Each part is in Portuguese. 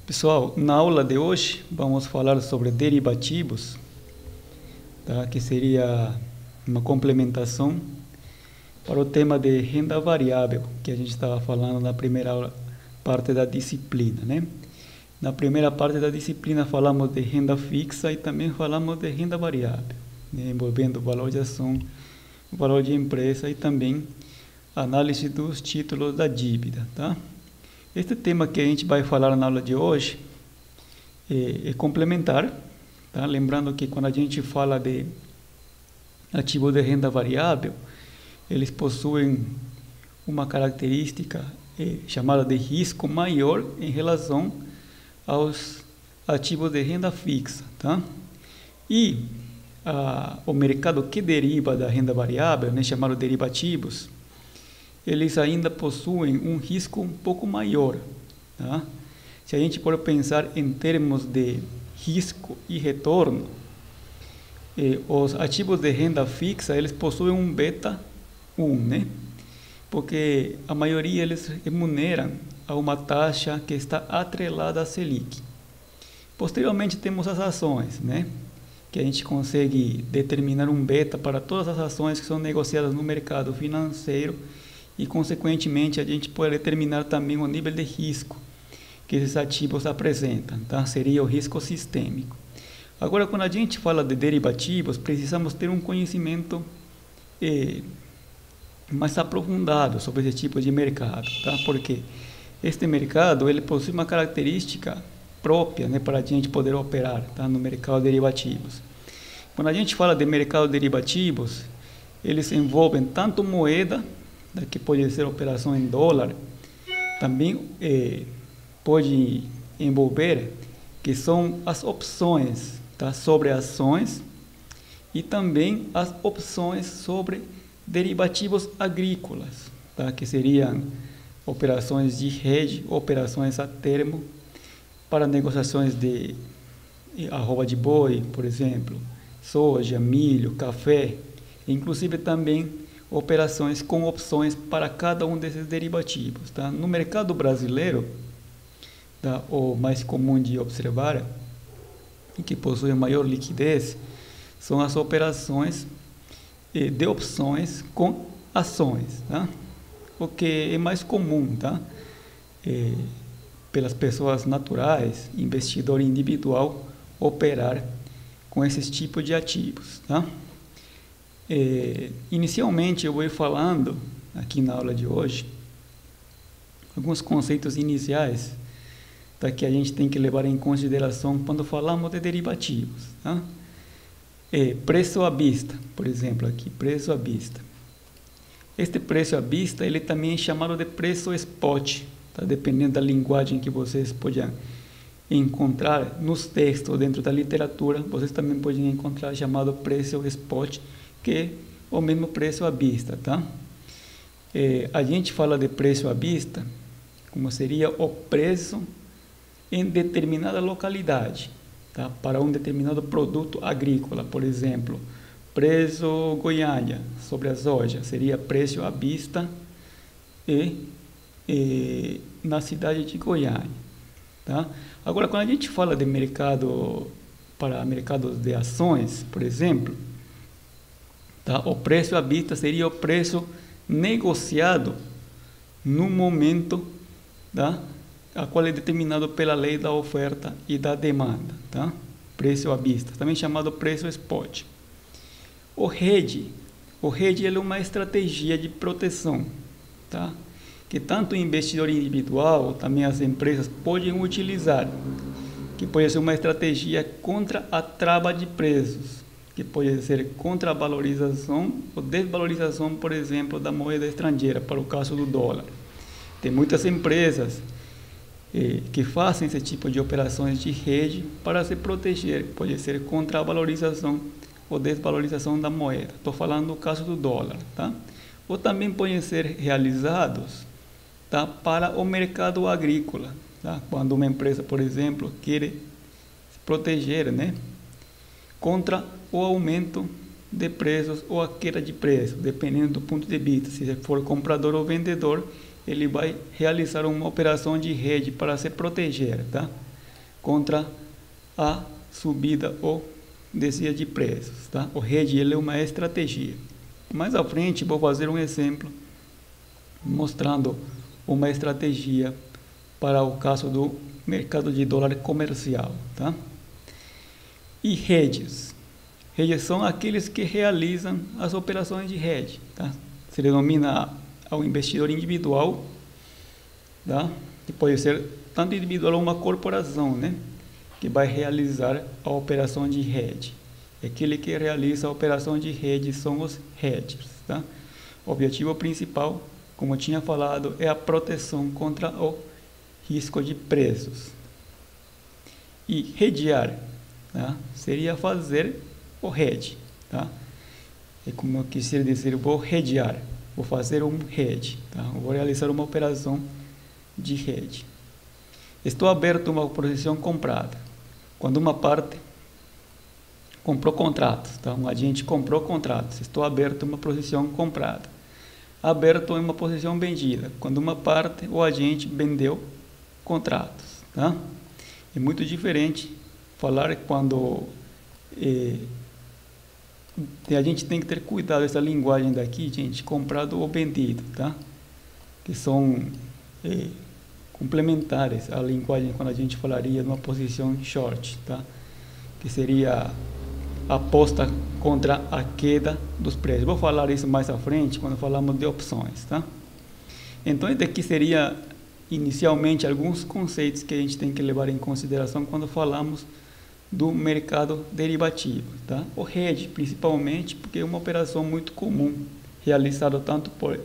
Pessoal, na aula de hoje vamos falar sobre derivativos, tá? Que seria uma complementação para o tema de renda variável que a gente estava falando na parte da disciplina, né? Na primeira parte da disciplina falamos de renda fixa e também falamos de renda variável, né? Envolvendo valor de ação, valor de empresa e também análise dos títulos da dívida, tá? Este tema que a gente vai falar na aula de hoje é complementar, tá? Lembrando que quando a gente fala de ativos de renda variável, eles possuem uma característica chamada de risco maior em relação aos ativos de renda fixa, tá? E o mercado que deriva da renda variável, né, chamado derivativos, eles ainda possuem um risco um pouco maior, tá? Se a gente for pensar em termos de risco e retorno, os ativos de renda fixa, eles possuem um beta 1, né? Porque a maioria eles remuneram a uma taxa que está atrelada à Selic. Posteriormente temos as ações, né? Que a gente consegue determinar um beta para todas as ações que são negociadas no mercado financeiro e, consequentemente, a gente pode determinar também o nível de risco que esses ativos apresentam, tá? Seria o risco sistêmico. Agora, quando a gente fala de derivativos, precisamos ter um conhecimento mais aprofundado sobre esse tipo de mercado, tá? Porque este mercado ele possui uma característica própria, né, para a gente poder operar, tá, no mercado de derivativos. Quando a gente fala de mercado de derivativos, eles envolvem tanto moeda, né, que pode ser operação em dólar, também pode envolver que são as opções, tá, sobre ações e também as opções sobre derivativos agrícolas, tá, que seriam operações de hedge, operações a termo para negociações de arroba de boi, por exemplo, soja, milho, café, inclusive também operações com opções para cada um desses derivativos, tá? No mercado brasileiro, tá, o mais comum de observar e que possui maior liquidez são as operações de opções com ações, tá? O que é mais comum, tá? Pelas pessoas naturais, investidor individual, operar com esses tipos de ativos, tá? Inicialmente eu vou falando aqui na aula de hoje alguns conceitos iniciais, tá, que a gente tem que levar em consideração quando falamos de derivativos, tá? Preço à vista, por exemplo, aqui, preço à vista. Este preço à vista, ele também é chamado de preço spot, tá? Dependendo da linguagem que vocês podem encontrar nos textos dentro da literatura, vocês também podem encontrar chamado preço spot, que é o mesmo preço à vista, tá? A gente fala de preço à vista como seria o preço em determinada localidade, tá? Para um determinado produto agrícola, por exemplo, preço Goiânia sobre a soja seria preço à vista na cidade de Goiânia, tá? Agora, quando a gente fala de mercado para mercados de ações, por exemplo, tá? O preço à vista seria o preço negociado no momento, tá? A qual é determinado pela lei da oferta e da demanda, tá? Preço à vista, também chamado preço spot. O hedge ele é uma estratégia de proteção, tá? Que tanto o investidor individual, também as empresas podem utilizar, que pode ser uma estratégia contra a trava de preços, que pode ser contra a valorização ou desvalorização, por exemplo, da moeda estrangeira, para o caso do dólar. Tem muitas empresas que fazem esse tipo de operações de hedge para se proteger, pode ser contra a valorização ou desvalorização da moeda. Estou falando do caso do dólar, tá? Ou também podem ser realizados, tá, para o mercado agrícola, tá? Quando uma empresa, por exemplo, quer se proteger, né, contra o aumento de preços ou a queda de preços, dependendo do ponto de vista. Se for comprador ou vendedor, ele vai realizar uma operação de hedge para se proteger, tá? contra a subida ou descida de preços, tá? O hedge ele é uma estratégia. Mais à frente vou fazer um exemplo mostrando uma estratégia para o caso do mercado de dólar comercial, tá? E hedges. Hedges são aqueles que realizam as operações de hedge, tá? Se denomina ao investidor individual, tá? Que pode ser tanto individual ou uma corporação, né? Que vai realizar a operação de hedge. Aquele que realiza a operação de hedge são os hedgers, tá? O objetivo principal, como eu tinha falado, é a proteção contra o risco de preços. E hedgear, tá? Seria fazer o hedge, tá? É como eu quis dizer, vou hedgear, vou fazer um hedge, tá? Vou realizar uma operação de hedge. Estou aberto a uma posição comprada. Quando uma parte comprou contratos, tá? Um agente comprou contratos, estou aberto a uma posição comprada. Aberto em uma posição vendida, quando uma parte, o agente vendeu contratos, tá? É muito diferente falar quando a gente tem que ter cuidado essa linguagem daqui, gente, comprado ou vendido, tá? Que são complementares à linguagem quando a gente falaria de uma posição short, tá? Que seria a aposta contra a queda dos preços. Vou falar isso mais à frente quando falamos de opções, tá? Então, esse aqui seria inicialmente alguns conceitos que a gente tem que levar em consideração quando falamos do mercado derivativo, tá? O hedge, principalmente, porque é uma operação muito comum, realizada tanto por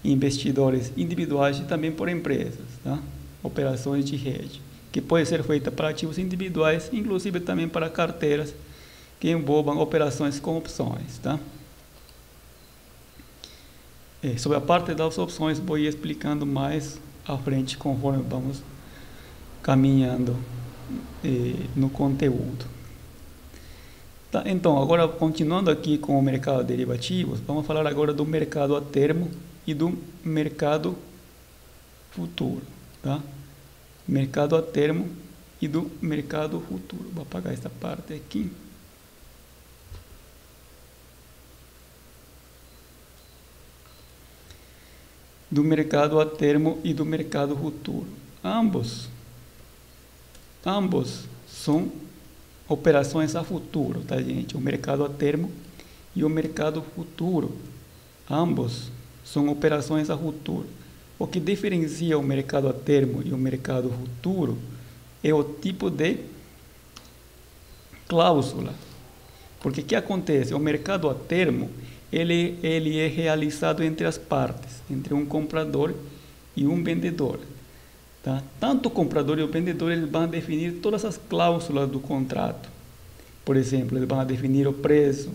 investidores individuais e também por empresas, tá? Operações de hedge, que pode ser feita para ativos individuais, inclusive também para carteiras que envolvam operações com opções, tá? Sobre a parte das opções, vou ir explicando mais à frente, conforme vamos caminhando no conteúdo. Tá, então, agora continuando aqui com o mercado de derivativos, vamos falar agora do mercado a termo e do mercado futuro, tá? Mercado a termo e do mercado futuro. Vou apagar essa parte aqui. Do mercado a termo e do mercado futuro. Ambos são operações a futuro, tá, gente? O mercado a termo e o mercado futuro. Ambos são operações a futuro. O que diferencia o mercado a termo e o mercado futuro é o tipo de cláusula. Porque o que acontece? O mercado a termo, ele é realizado entre as partes, entre um comprador e um vendedor. Tá? Tanto o comprador e o vendedor eles vão definir todas as cláusulas do contrato. Por exemplo, eles vão definir o preço,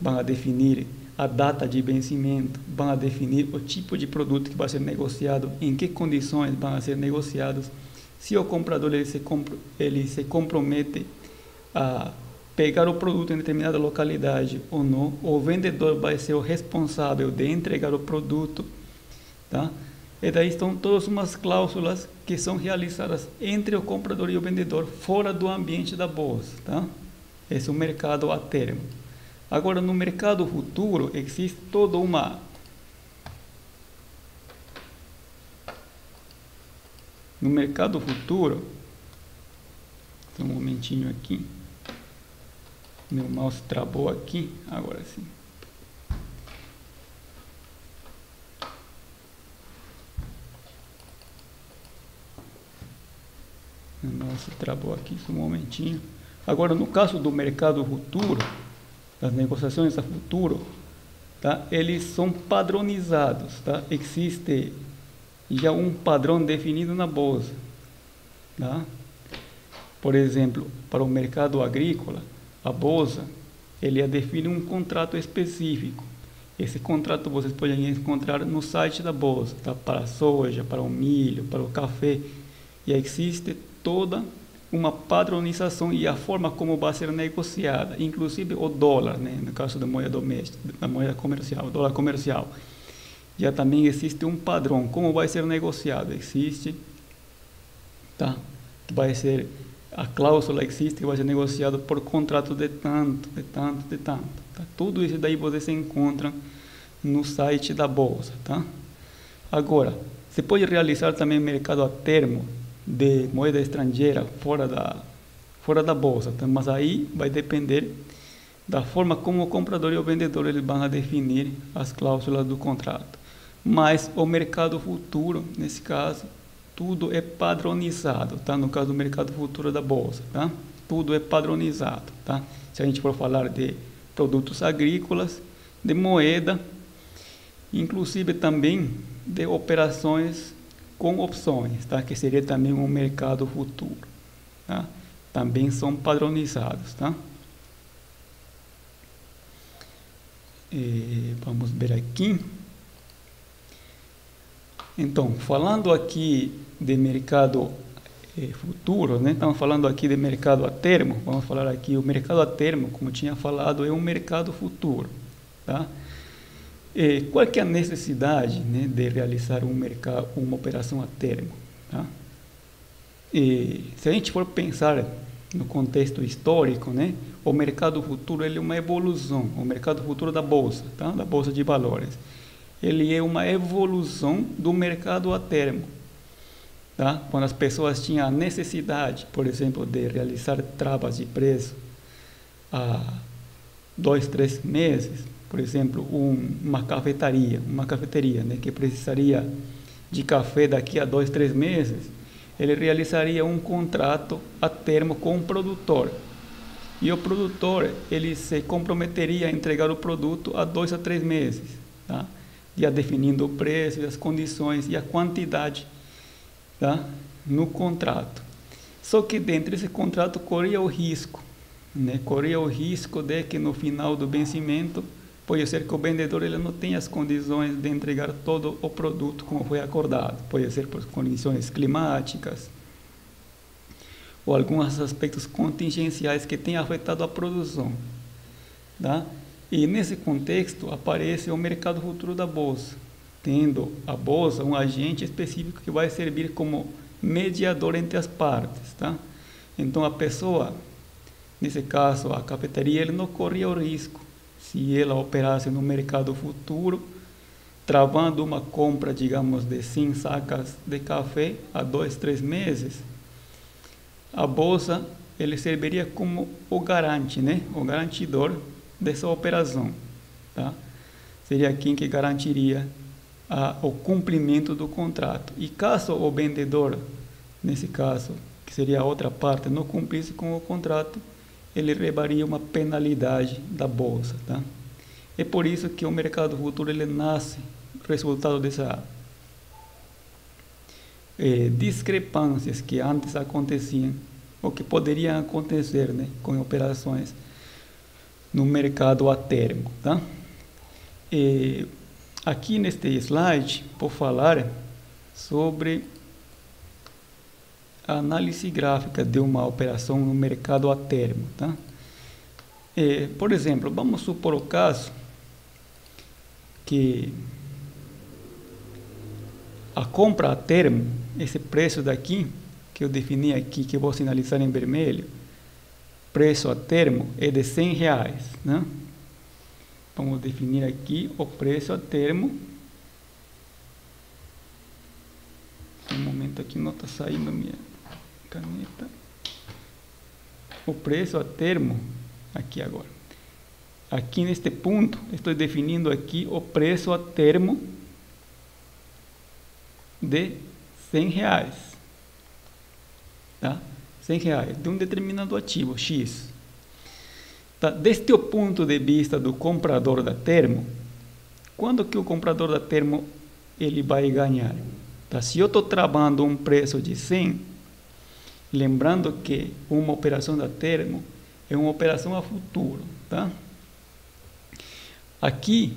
vão definir a data de vencimento, vão definir o tipo de produto que vai ser negociado, em que condições vão ser negociados, se o comprador ele se compromete a pegar o produto em determinada localidade ou não, o vendedor vai ser o responsável de entregar o produto, tá? E daí estão todas umas cláusulas que são realizadas entre o comprador e o vendedor fora do ambiente da bolsa, tá? Esse é o mercado a termo. Agora, no mercado futuro, existe toda uma no mercado futuro, um momentinho aqui, meu mouse travou aqui, agora sim. Nossa, travou aqui um momentinho. Agora, no caso do mercado futuro, das negociações a futuro, tá? Eles são padronizados, tá? Existe já um padrão definido na bolsa, tá? Por exemplo, para o mercado agrícola, a bolsa, ele define um contrato específico. Esse contrato vocês podem encontrar no site da bolsa, tá? Para a soja, para o milho, para o café. E existe toda uma padronização e a forma como vai ser negociada, inclusive o dólar, né? No caso da moeda doméstica, da moeda comercial, dólar comercial. Já também existe um padrão, como vai ser negociado, existe, tá? Vai ser a cláusula existe que vai ser negociado por contrato de tanto, de tanto, de tanto. Tá? Tudo isso daí você encontra no site da Bolsa. Tá? Agora, você pode realizar também mercado a termo de moeda estrangeira fora da Bolsa, tá? Mas aí vai depender da forma como o comprador e o vendedor eles vão definir as cláusulas do contrato. Mas o mercado futuro, nesse caso, tudo é padronizado, tá? No caso do mercado futuro da Bolsa, tá? Tudo é padronizado, tá? Se a gente for falar de produtos agrícolas, de moeda, inclusive também de operações com opções, tá? Que seria também um mercado futuro, tá? Também são padronizados, tá? Vamos ver aqui. Então, falando aqui de mercado futuro, né? Estamos falando aqui de mercado a termo. Vamos falar aqui, o mercado a termo, como eu tinha falado, é um mercado futuro, tá? Qual que é a necessidade, né, de realizar uma operação a termo? Tá? Se a gente for pensar no contexto histórico, né, o mercado futuro ele é uma evolução, o mercado futuro da Bolsa, tá? Da Bolsa de Valores. Ele é uma evolução do mercado a termo. Tá? Quando as pessoas tinham a necessidade, por exemplo, de realizar travas de preço há 2, 3 meses, por exemplo, uma cafeteria, né, que precisaria de café daqui a 2, 3 meses, ele realizaria um contrato a termo com o produtor. E o produtor ele se comprometeria a entregar o produto a 2 a 3 meses, tá? Já definindo o preço, as condições e a quantidade, tá? No contrato. Só que dentro desse contrato corria o risco, né? Corria o risco de que no final do vencimento pode ser que o vendedor ele não tenha as condições de entregar todo o produto como foi acordado. Pode ser por condições climáticas ou alguns aspectos contingenciais que tenham afetado a produção, tá? E nesse contexto aparece o mercado futuro da Bolsa, tendo a Bolsa um agente específico que vai servir como mediador entre as partes, tá? Então a pessoa, nesse caso a cafeteria, ele não corria o risco se ela operasse no mercado futuro, travando uma compra, digamos, de 100 sacas de café a 2, 3 meses, a Bolsa ele serviria como o garante, né? O garantidor dessa operação, tá? Seria quem que garantiria o cumprimento do contrato. E caso o vendedor, nesse caso, que seria a outra parte, não cumprisse com o contrato, ele levaria uma penalidade da Bolsa, tá? É por isso que o mercado futuro ele nasce resultado dessa discrepâncias que antes aconteciam ou que poderiam acontecer, né, com operações no mercado a termo, tá? Aqui neste slide vou falar sobre a análise gráfica de uma operação no mercado a termo, tá? Por exemplo, vamos supor o caso que a compra a termo, esse preço daqui que eu defini aqui, que eu vou sinalizar em vermelho, preço a termo é de R$100, né? Vamos definir aqui o preço a termo. Um momento aqui não está saindo a minha caneta. O preço a termo, aqui agora. Aqui neste ponto, estou definindo aqui o preço a termo de R$100. Tá? R$100 de um determinado ativo, X. Tá? Desde o ponto de vista do comprador da termo, quando que o comprador da termo ele vai ganhar? Tá? Se eu estou travando um preço de 100, lembrando que uma operação da termo é uma operação a futuro, tá? Aqui,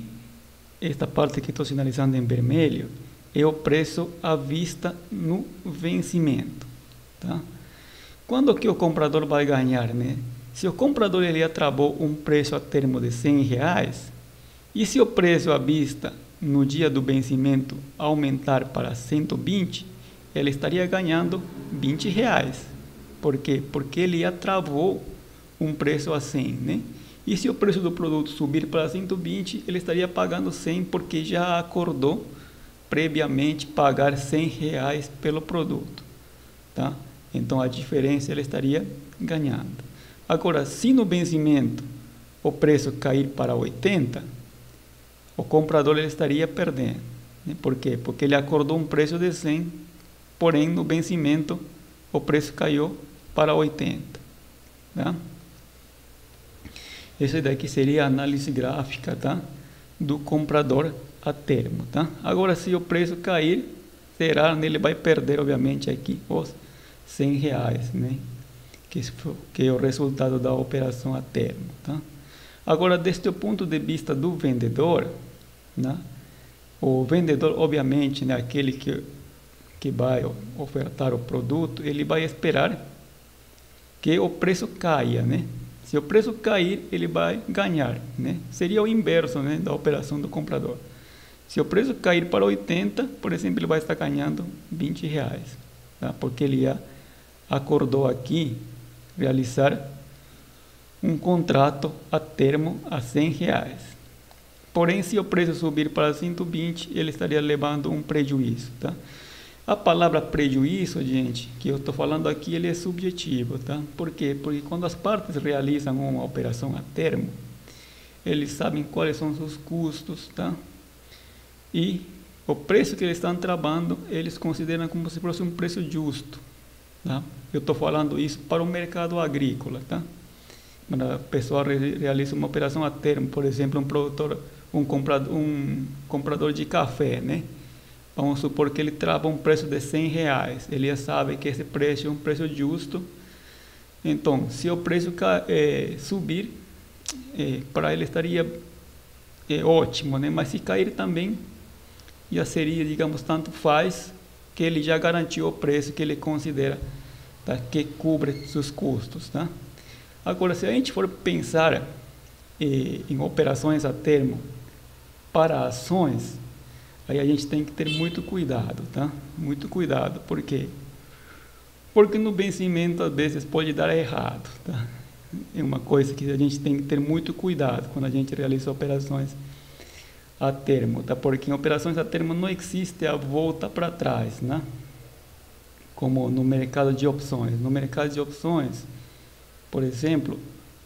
esta parte que estou sinalizando em vermelho, é o preço à vista no vencimento, tá? Quando que o comprador vai ganhar, né? Se o comprador ele travou um preço a termo de R$100, e se o preço à vista no dia do vencimento aumentar para 120, ele estaria ganhando R$20, Por quê? Porque ele já travou um preço a 100, né? E se o preço do produto subir para 120, ele estaria pagando 100 porque já acordou previamente pagar R$100 pelo produto, tá? Então a diferença ele estaria ganhando. Agora, se no vencimento o preço cair para 80, o comprador ele estaria perdendo, né? Por quê? Porque ele acordou um preço de 100, porém no vencimento o preço caiu para 80, tá? Esse daqui seria a análise gráfica, tá? Do comprador a termo, tá? Agora, se o preço cair, ele vai perder, obviamente, aqui os R$100, né? Que é o resultado da operação a termo, tá? Agora, desde o ponto de vista do vendedor, né? O vendedor, obviamente, né? Aquele que vai ofertar o produto, ele vai esperar que o preço caia, né? Se o preço cair, ele vai ganhar, né? Seria o inverso, né, da operação do comprador. Se o preço cair para 80, por exemplo, ele vai estar ganhando R$20, tá? Porque ele já acordou aqui realizar um contrato a termo a R$100. Porém, se o preço subir para 120, ele estaria levando um prejuízo, tá? A palavra prejuízo, gente, que eu estou falando aqui, ele é subjetivo, tá? Por quê? Porque quando as partes realizam uma operação a termo, eles sabem quais são os seus custos, tá? E o preço que eles estão trabalhando, eles consideram como se fosse um preço justo, tá? Eu estou falando isso para o mercado agrícola, tá? Quando a pessoa realiza uma operação a termo, por exemplo, um comprador de café, né? Vamos supor que ele trava um preço de R$100. Ele já sabe que esse preço é um preço justo. Então, se o preço subir, para ele estaria ótimo, né? Mas se cair também, já seria, digamos, tanto faz, que ele já garantiu o preço que ele considera, tá? Que cobre seus custos, tá? Agora, se a gente for pensar em operações a termo para ações, aí a gente tem que ter muito cuidado, tá? Muito cuidado. Por quê? Porque no vencimento, às vezes, pode dar errado, tá? É uma coisa que a gente tem que ter muito cuidado quando a gente realiza operações a termo, tá? Porque em operações a termo não existe a volta para trás, né? Como no mercado de opções. No mercado de opções, por exemplo,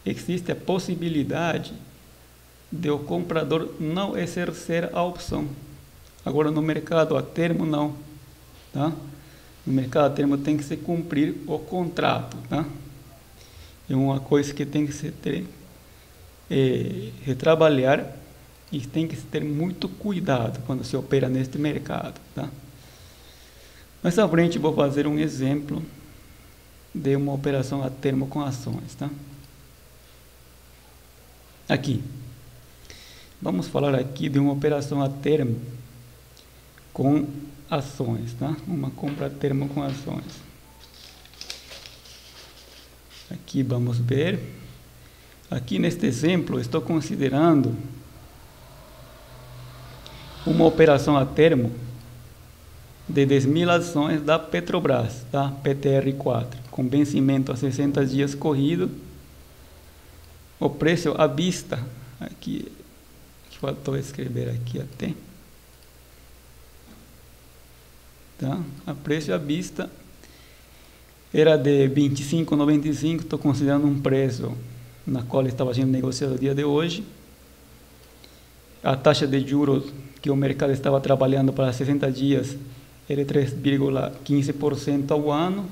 existe a possibilidade de o comprador não exercer a opção. Agora, no mercado a termo, não, tá? No mercado a termo tem que se cumprir o contrato, tá? É uma coisa que tem que se ter, retrabalhar, e tem que se ter muito cuidado quando se opera neste mercado, tá? Mais à frente vou fazer um exemplo de uma operação a termo com ações, tá? Aqui. Vamos falar aqui de uma operação a termo com ações, tá? Uma compra a termo com ações. Aqui vamos ver. Aqui neste exemplo, estou considerando uma operação a termo de 10.000 ações da Petrobras, tá? PTR4, com vencimento a 60 dias corrido. O preço à vista, aqui faltou escrever aqui até. Tá? A preço à vista era de R$ 25,95, estou considerando um preço na qual estava sendo negociado no dia de hoje. A taxa de juros que o mercado estava trabalhando para 60 dias era 3,15% ao ano,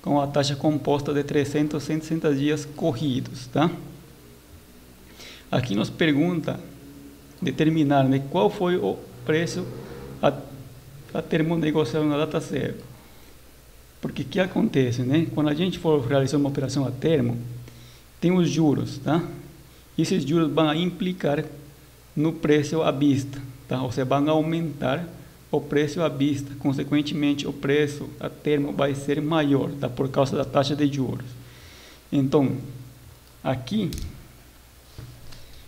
com a taxa composta de 360 dias corridos, tá? Aqui nos pergunta determinar, né, qual foi o preço a termo negociado na data zero. Porque o que acontece, né? Quando a gente for realizar uma operação a termo, tem os juros, tá? E esses juros vão implicar no preço à vista, tá? Ou seja, vão aumentar o preço à vista. Consequentemente, o preço a termo vai ser maior, tá? Por causa da taxa de juros. Então, aqui,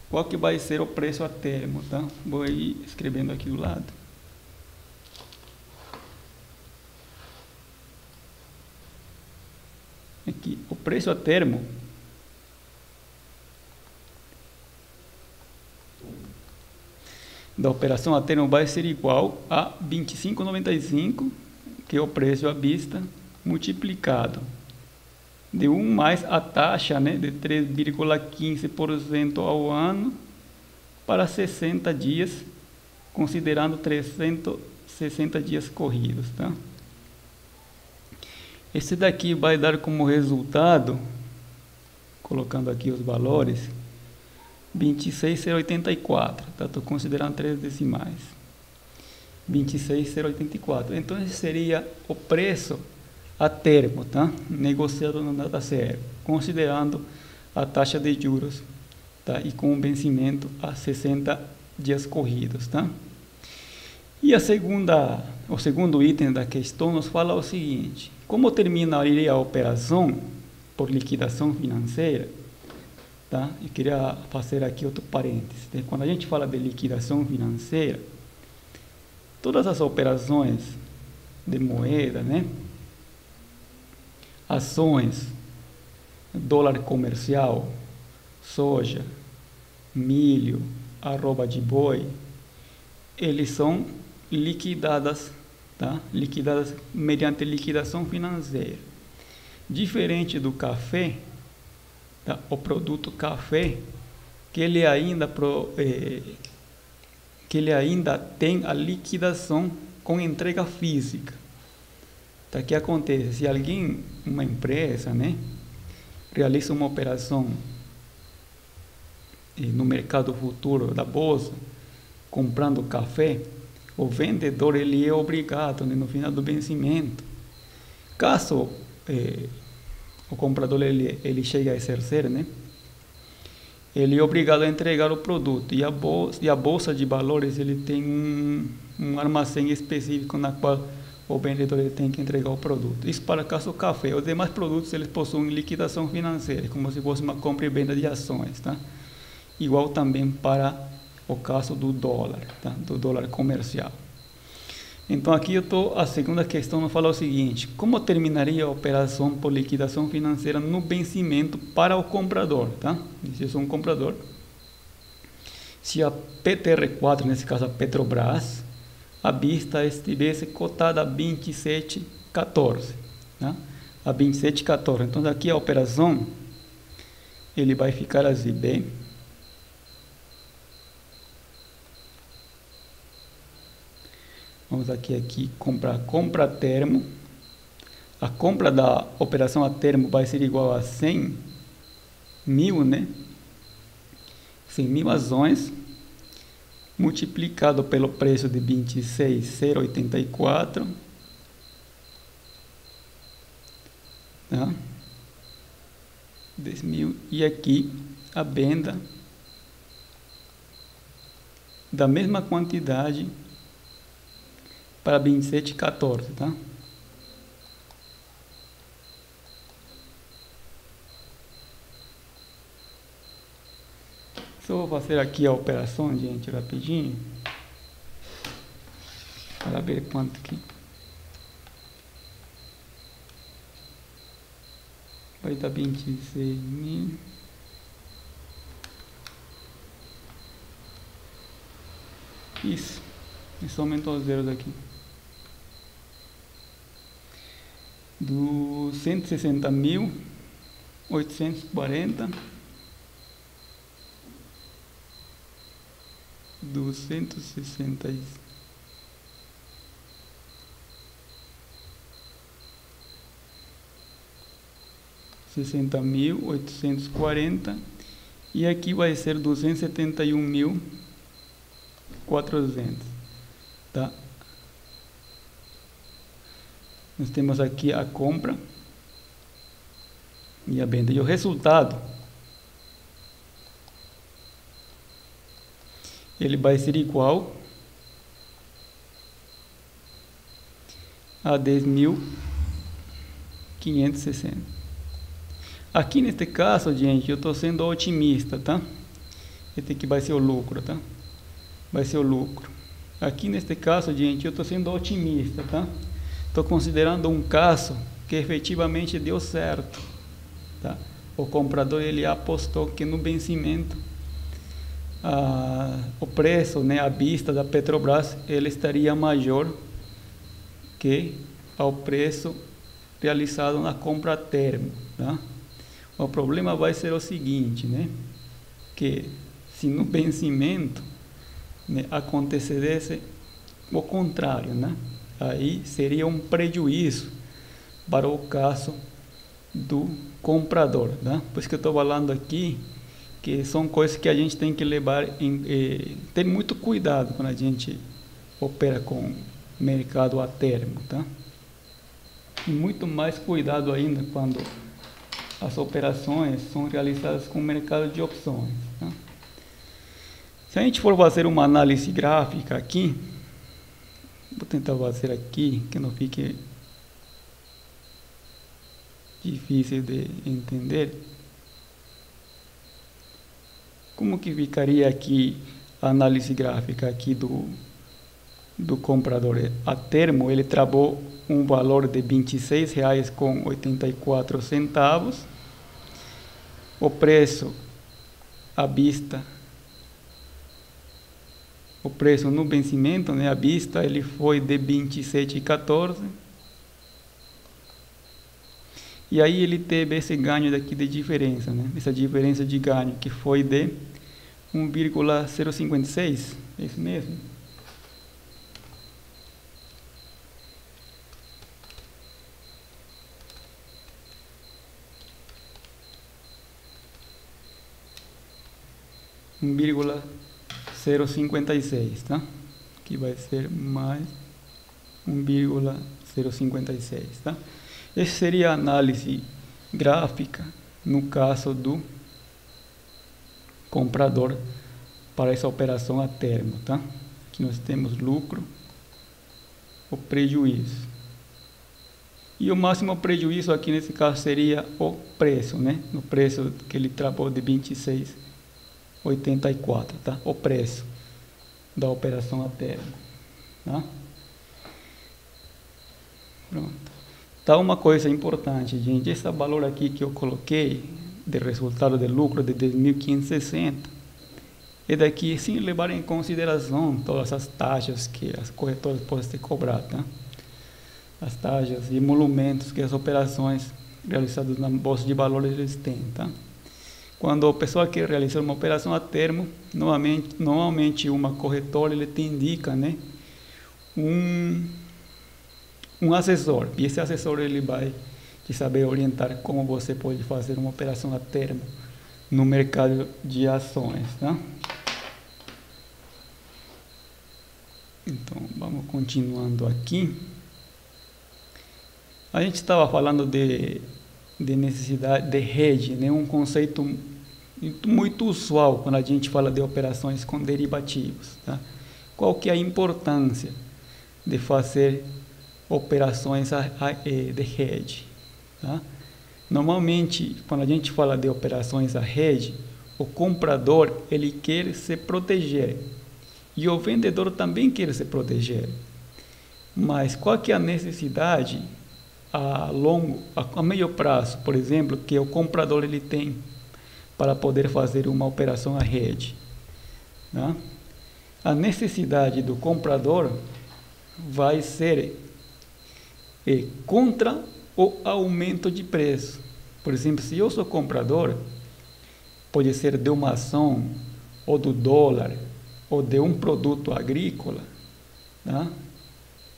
qual que vai ser o preço a termo, tá? Vou ir escrevendo aqui do lado. aqui, o preço a termo da operação a termo vai ser igual a 25,95, que é o preço à vista, multiplicado de 1 mais a taxa, né, de 3,15% ao ano para 60 dias, considerando 360 dias corridos, tá? Esse daqui vai dar como resultado, colocando aqui os valores, 26,084, tá? Estou considerando 3 decimais. 26,084. Então esse seria o preço a termo, tá? Negociado na data zero, considerando a taxa de juros, tá? E com o vencimento a 60 dias corridos, tá? E o segundo item da questão nos fala o seguinte: como terminaria a operação por liquidação financeira? Tá? Eu queria fazer aqui outro parênteses. Quando a gente fala de liquidação financeira, todas as operações de moeda, né? Ações, dólar comercial, soja, milho, arroba de boi, eles são liquidadas, tá? Liquidadas mediante liquidação financeira. Diferente do café, tá? O produto café, que ele ainda tem a liquidação com entrega física. Tá? Que acontece? Se alguém, uma empresa, né, realiza uma operação no mercado futuro da bolsa, comprando café, o vendedor ele é obrigado, né, no final do vencimento, caso o comprador ele chegue a exercer, né, ele é obrigado a entregar o produto, e a bolsa de valores ele tem um armazém específico na qual o vendedor ele tem que entregar o produto. Isso para caso o café. Os demais produtos eles possuem liquidação financeira, como se fosse uma compra e venda de ações, tá? Igual também para o caso do dólar, tá? Do dólar comercial. Então aqui a segunda questão nos fala o seguinte: como terminaria a operação por liquidação financeira no vencimento para o comprador, tá? Se eu sou um comprador, se a PTR4, nesse caso a Petrobras, a vista estivesse cotada a 27,14, tá? A 27,14. Então daqui a operação ele vai ficar assim, bem. Vamos aqui compra a termo. A compra da operação a termo vai ser igual a 100 mil, né? 100 mil ações, multiplicado pelo preço de 26,084, tá? 10 mil. E aqui a venda da mesma quantidade para 27,14, tá? Só vou fazer aqui a operação, gente, rapidinho, para ver quanto que vai dar. 26 mil. Isso aumentou os zeros aqui. Do 160.840, do 60.840, e aqui vai ser 271.400, tá? Nós temos aqui a compra e a venda, e o resultado ele vai ser igual a 10.560. Aqui neste caso, gente, eu estou sendo otimista, tá? Esse aqui vai ser o lucro, tá? Vai ser o lucro. Aqui neste caso, gente, eu estou sendo otimista, tá? Estou considerando um caso que efetivamente deu certo. tá? O comprador ele apostou que no vencimento o preço, né, à vista da Petrobras, ele estaria maior que ao preço realizado na compra a termo, tá? O problema vai ser o seguinte, né, que se no vencimento, né, acontecesse o contrário, né, aí seria um prejuízo para o caso do comprador, né? Por isso que eu estou falando aqui que são coisas que a gente tem que levar ter muito cuidado quando a gente opera com mercado a termo, tá? E muito mais cuidado ainda quando as operações são realizadas com o mercado de opções, tá? Se a gente for fazer uma análise gráfica aqui, vou tentar fazer aqui, que não fique difícil de entender. Como que ficaria aqui a análise gráfica aqui do comprador? A termo, ele travou um valor de R$ 26,84. O preço à vista, o preço no vencimento, né, à vista, ele foi de 27,14. E aí ele teve esse ganho daqui de diferença, né? Essa diferença de ganho que foi de 1,056, é isso mesmo? Um 1,056, tá? Que vai ser mais 1,056, tá? Essa seria a análise gráfica no caso do comprador para essa operação a termo, tá? Aqui nós temos lucro, o prejuízo. E o máximo prejuízo aqui nesse caso seria o preço, né? No preço que ele travou de 26,84, tá? O preço da operação a termo, tá? Pronto. Tá, uma coisa importante, gente, esse valor aqui que eu coloquei de resultado de lucro de 2.560 é daqui sem levar em consideração todas as taxas que as corretoras podem ter cobrado, tá? As taxas e emolumentos que as operações realizadas na bolsa de valores eles têm, tá? Quando a pessoa quer realizar uma operação a termo, normalmente uma corretora ele te indica, né, um assessor, e esse assessor ele vai te saber orientar como você pode fazer uma operação a termo no mercado de ações, tá? Então, vamos continuando aqui. A gente estava falando de necessidade de hedge, né? Um conceito muito usual quando a gente fala de operações com derivativos, tá? Qual que é a importância de fazer operações de hedge, tá? Normalmente, quando a gente fala de operações a hedge, o comprador ele quer se proteger e o vendedor também quer se proteger. Mas qual que é a necessidade a meio prazo, por exemplo, que o comprador ele tem para poder fazer uma operação a hedge, tá? A necessidade do comprador vai ser contra o aumento de preço. Por exemplo, se eu sou comprador, pode ser de uma ação, ou do dólar, ou de um produto agrícola, tá?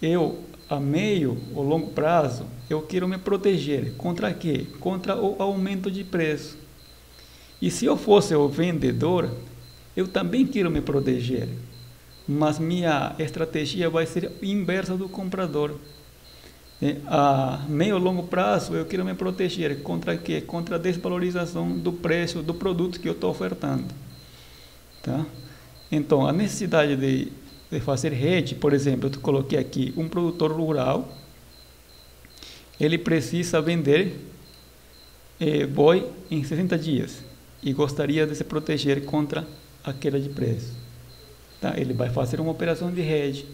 Eu, a meio ou longo prazo, eu quero me proteger. Contra quê? Contra o aumento de preço. E se eu fosse o vendedor, eu também quero me proteger. Mas minha estratégia vai ser inversa do comprador. A meio e longo prazo, eu quero me proteger contra quê? Contra a desvalorização do preço do produto que eu estou ofertando, tá? Então, a necessidade de fazer hedge, por exemplo, eu coloquei aqui um produtor rural, ele precisa vender boi em 60 dias e gostaria de se proteger contra a queda de preço, tá? Ele vai fazer uma operação de hedge.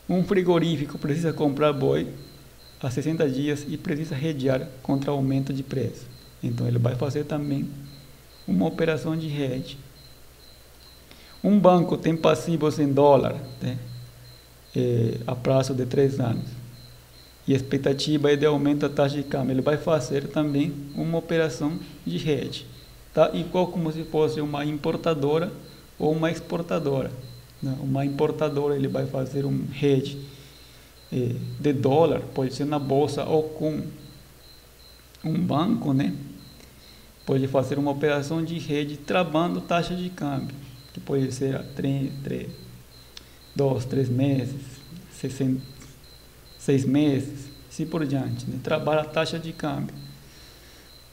Um frigorífico precisa comprar boi a 60 dias e precisa hedgear contra o aumento de preço. Então ele vai fazer também uma operação de hedge. Um banco tem passivos em dólar, né, a prazo de 3 anos. E a expectativa é de aumento da taxa de câmbio. Ele vai fazer também uma operação de hedge. Tá? Igual como se fosse uma importadora ou uma exportadora. Né? Uma importadora ele vai fazer um hedge de dólar, pode ser na bolsa ou com um banco, né? Pode fazer uma operação de hedge travando taxa de câmbio, que pode ser a 2, 3 meses, 6 meses, assim por diante, né? Trabalha a taxa de câmbio.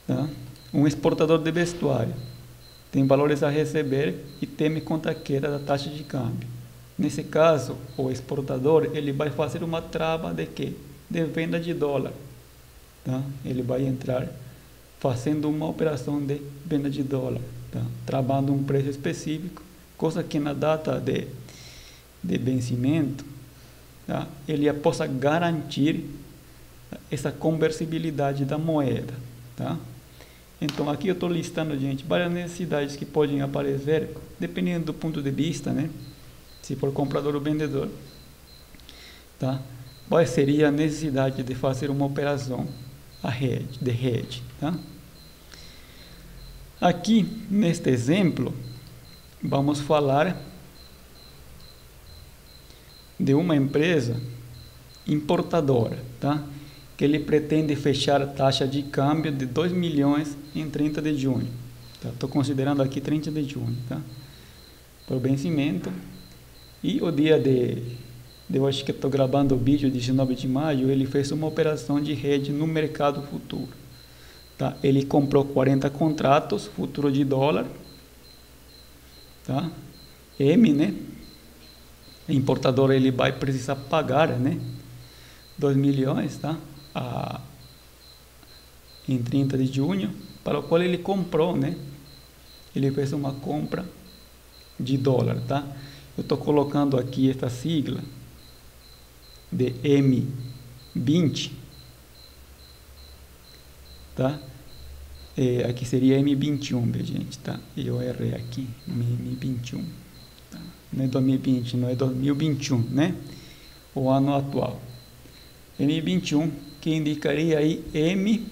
Tá? Um exportador de vestuário tem valores a receber e teme contra a queda da taxa de câmbio. Nesse caso, o exportador ele vai fazer uma trava de quê? De venda de dólar. Tá? Ele vai entrar fazendo uma operação de venda de dólar, tá? Travando um preço específico, coisa que na data de vencimento, tá? Ele possa garantir essa conversibilidade da moeda. Tá? Então aqui eu estou listando, gente, várias necessidades que podem aparecer, dependendo do ponto de vista, né? Se for comprador ou vendedor, tá? Qual seria a necessidade de fazer uma operação de hedge, tá? Aqui, neste exemplo, vamos falar de uma empresa importadora, tá? Que ele pretende fechar a taxa de câmbio de 2 milhões em 30 de junho. Estou considerando aqui 30 de junho, tá? Por vencimento. E o dia eu acho que estou gravando o vídeo, 19 de maio, ele fez uma operação de hedge no mercado futuro. Tá? Ele comprou 40 contratos futuro de dólar. Tá? né? Importador ele vai precisar pagar, né? 2 milhões, tá? Em 30 de junho, para o qual ele comprou, né? Ele fez uma compra de dólar, tá? Eu estou colocando aqui esta sigla de M20, tá? Aqui seria M21, gente, tá? Eu errei aqui, M21, tá? Não é 2020, não é 2021, né? O ano atual. M21, que indicaria aí M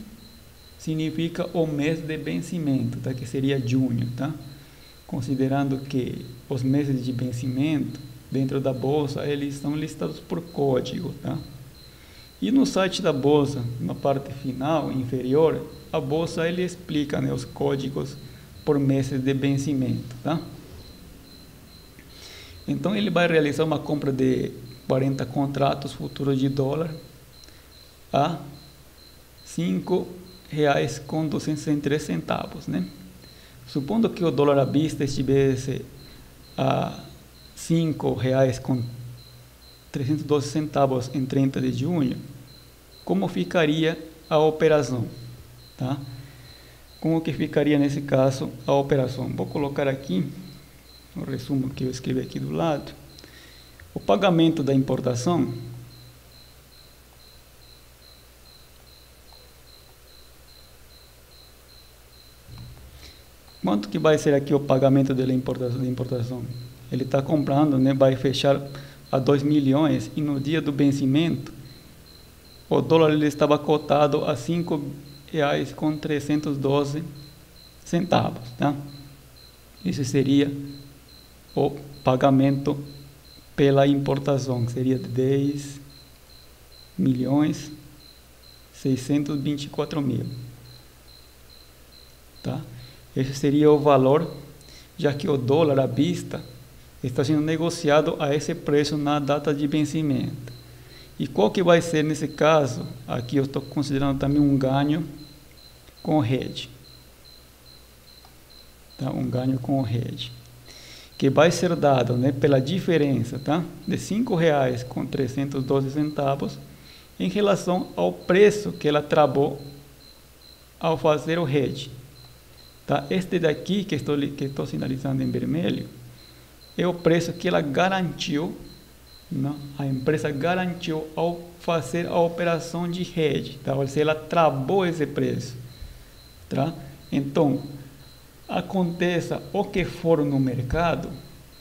significa o mês de vencimento, tá? Que seria junho, tá? Considerando que os meses de vencimento dentro da bolsa, eles são listados por código, tá? E no site da bolsa, na parte final, inferior, a bolsa ele explica, né, os códigos por meses de vencimento, tá? Então ele vai realizar uma compra de 40 contratos futuros de dólar a R$ 5,263, né? Supondo que o dólar à vista estivesse a R$ 5,312 em 30 de junho, como ficaria a operação? Tá? Como que ficaria nesse caso a operação? Vou colocar aqui o resumo que eu escrevi aqui do lado. O pagamento da importação quanto que vai ser aqui o pagamento da importação? Ele está comprando, né, vai fechar a 2 milhões e no dia do vencimento o dólar ele estava cotado a R$ 5,312, tá? Esse seria o pagamento pela importação, que seria de 10.624.000, tá? Esse seria o valor, já que o dólar à vista está sendo negociado a esse preço na data de vencimento. E qual que vai ser nesse caso? Aqui eu estou considerando também um ganho com o hedge. Tá? Um ganho com o hedge. Que vai ser dado, né, pela diferença, tá? De R$ 5,312 em relação ao preço que ela travou ao fazer o hedge. Tá? Este daqui que estou sinalizando em vermelho é o preço que ela garantiu, não? A empresa garantiu ao fazer a operação de hedge, tá? Ou seja, ela travou esse preço, tá? Então, aconteça o que for no mercado,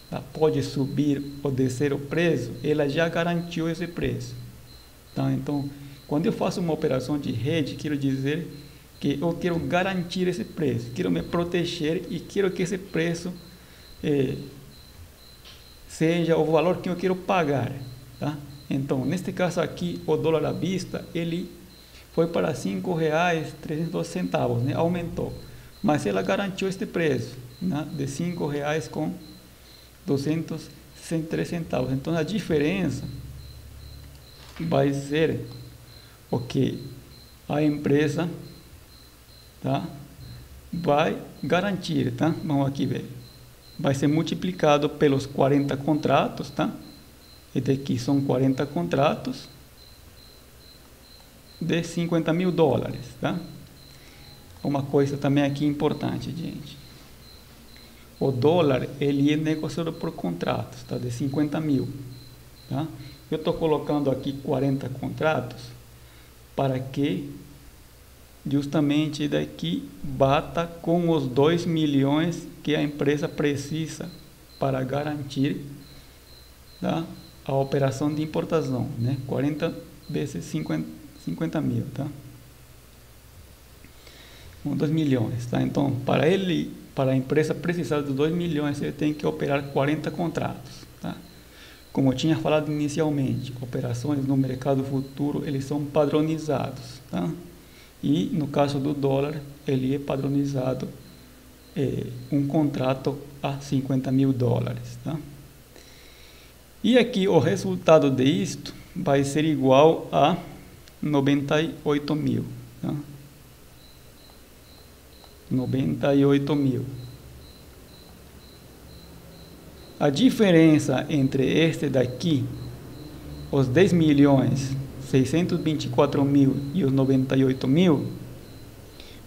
tá? Pode subir ou descer o preço, ela já garantiu esse preço, tá? Então, quando eu faço uma operação de hedge, quero dizer que eu quero garantir esse preço, quero me proteger e quero que esse preço seja o valor que eu quero pagar, tá? Então, neste caso aqui, o dólar à vista, ele foi para R$ 5,300, né? Aumentou. Mas ela garantiu este preço, né? De R$ 5,263. Então, a diferença vai ser o que a empresa, tá? Vai garantir, tá? Vamos aqui ver. Vai ser multiplicado pelos 40 contratos, tá? E daqui são 40 contratos de $50 mil, tá? Uma coisa também aqui importante, gente. O dólar, ele é negociado por contratos, tá? De 50 mil, tá? Eu estou colocando aqui 40 contratos para que justamente daqui bata com os 2 milhões que a empresa precisa para garantir, tá? A operação de importação, né? 40 vezes 50 mil, tá? 2 milhões, tá? Então, para a empresa precisar de 2 milhões, ele tem que operar 40 contratos, tá? Como eu tinha falado inicialmente, operações no mercado futuro, eles são padronizados, tá? E no caso do dólar, ele é padronizado um contrato a $50 mil, tá? E aqui o resultado disto vai ser igual a 98 mil, tá? 98 mil. A diferença entre este daqui, os 10 milhões 624 mil e os 98 mil,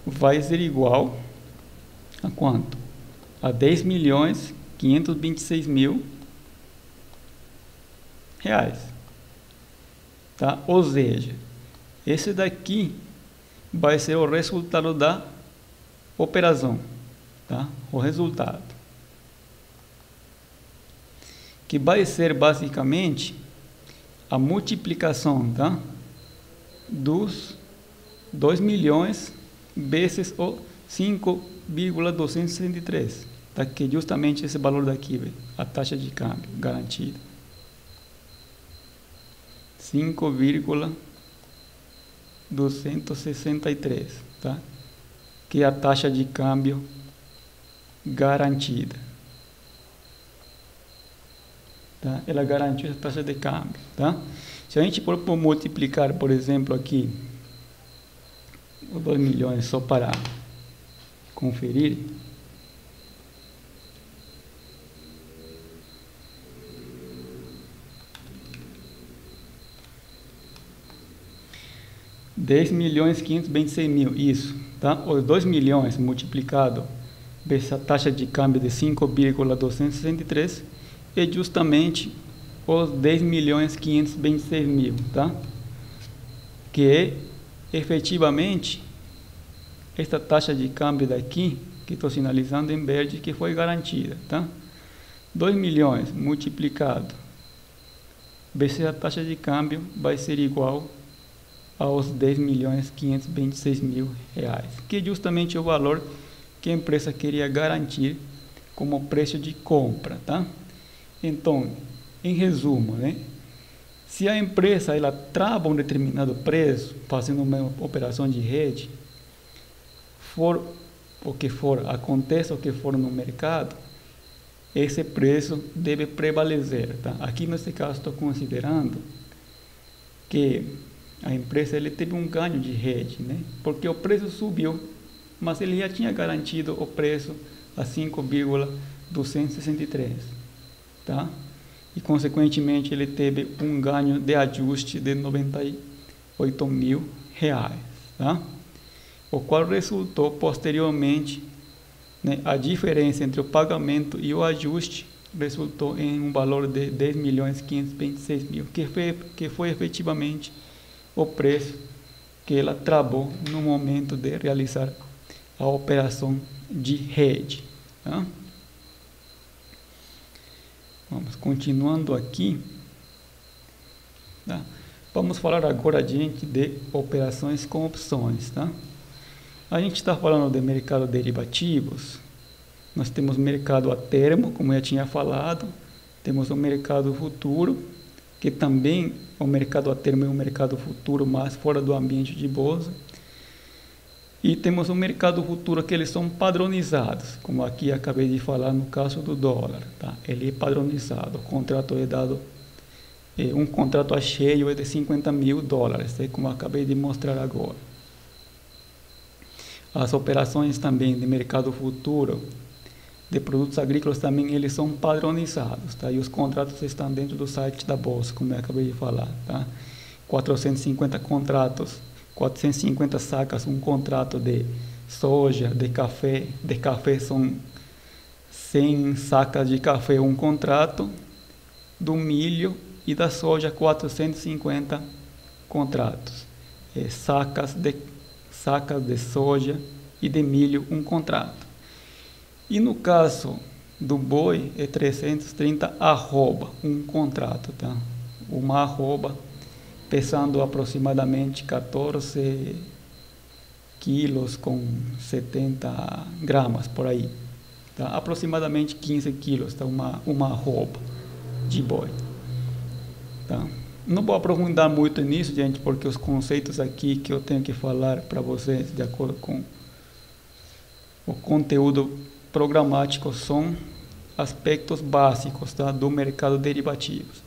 vai ser igual a quanto? A 10 milhões 526 mil reais, tá? Ou seja, esse daqui vai ser o resultado da operação, tá? O resultado, que vai ser basicamente a multiplicação, tá? Dos 2 milhões vezes o 5,263, tá? Que é justamente esse valor daqui, a taxa de câmbio garantida. 5,263, tá? Que é a taxa de câmbio garantida, tá? Ela garantiu a taxa de câmbio, tá? Se a gente for multiplicar, por exemplo, aqui os 2 milhões só para conferir, $10.526.000, isso, tá? Os 2 milhões multiplicado essa taxa de câmbio de 5,263 é justamente os 10.526.000, tá? Que é efetivamente esta taxa de câmbio daqui, que estou sinalizando em verde, que foi garantida, tá? 2 milhões multiplicado vezes a taxa de câmbio vai ser igual aos 10.526.000 reais, que é justamente o valor que a empresa queria garantir como preço de compra, tá? Então, em resumo, né? Se a empresa ela trava um determinado preço, fazendo uma operação de hedge, for o que for, aconteça o que for no mercado, esse preço deve prevalecer, tá? Aqui nesse caso estou considerando que a empresa ele teve um ganho de hedge, né? Porque o preço subiu, mas ele já tinha garantido o preço a 5,263, tá? E consequentemente ele teve um ganho de ajuste de 98 mil reais, tá? O qual resultou posteriormente, né, a diferença entre o pagamento e o ajuste resultou em um valor de 10.526.000, que foi efetivamente o preço que ela travou no momento de realizar a operação de rede. Tá? Vamos continuando aqui. Tá? Vamos falar agora adiante de operações com opções. Tá? A gente está falando de mercado de derivativos. Nós temos mercado a termo, como eu já tinha falado. Temos o mercado futuro, que também o mercado a termo é um mercado futuro, mas fora do ambiente de bolsa. E temos o mercado futuro que eles são padronizados, como aqui acabei de falar no caso do dólar. Tá? Ele é padronizado, o contrato é dado, um contrato a cheio é de $50 mil, como acabei de mostrar agora. As operações também de mercado futuro de produtos agrícolas também eles são padronizados, tá? E os contratos estão dentro do site da bolsa, como eu acabei de falar, tá? 450 contratos, 450 sacas, um contrato de soja, de café são 100 sacas de café, um contrato, do milho e da soja 450 contratos, sacas de soja e de milho, um contrato. E no caso do boi é 330 arroba, um contrato, tá? Uma arroba pesando aproximadamente 14 quilos com 70 gramas por aí, tá? Aproximadamente 15 quilos, tá? Uma arroba de boi, tá? Não vou aprofundar muito nisso, gente, porque os conceitos aqui que eu tenho que falar para vocês de acordo com o conteúdo programático são aspectos básicos, tá, do mercado de derivativos.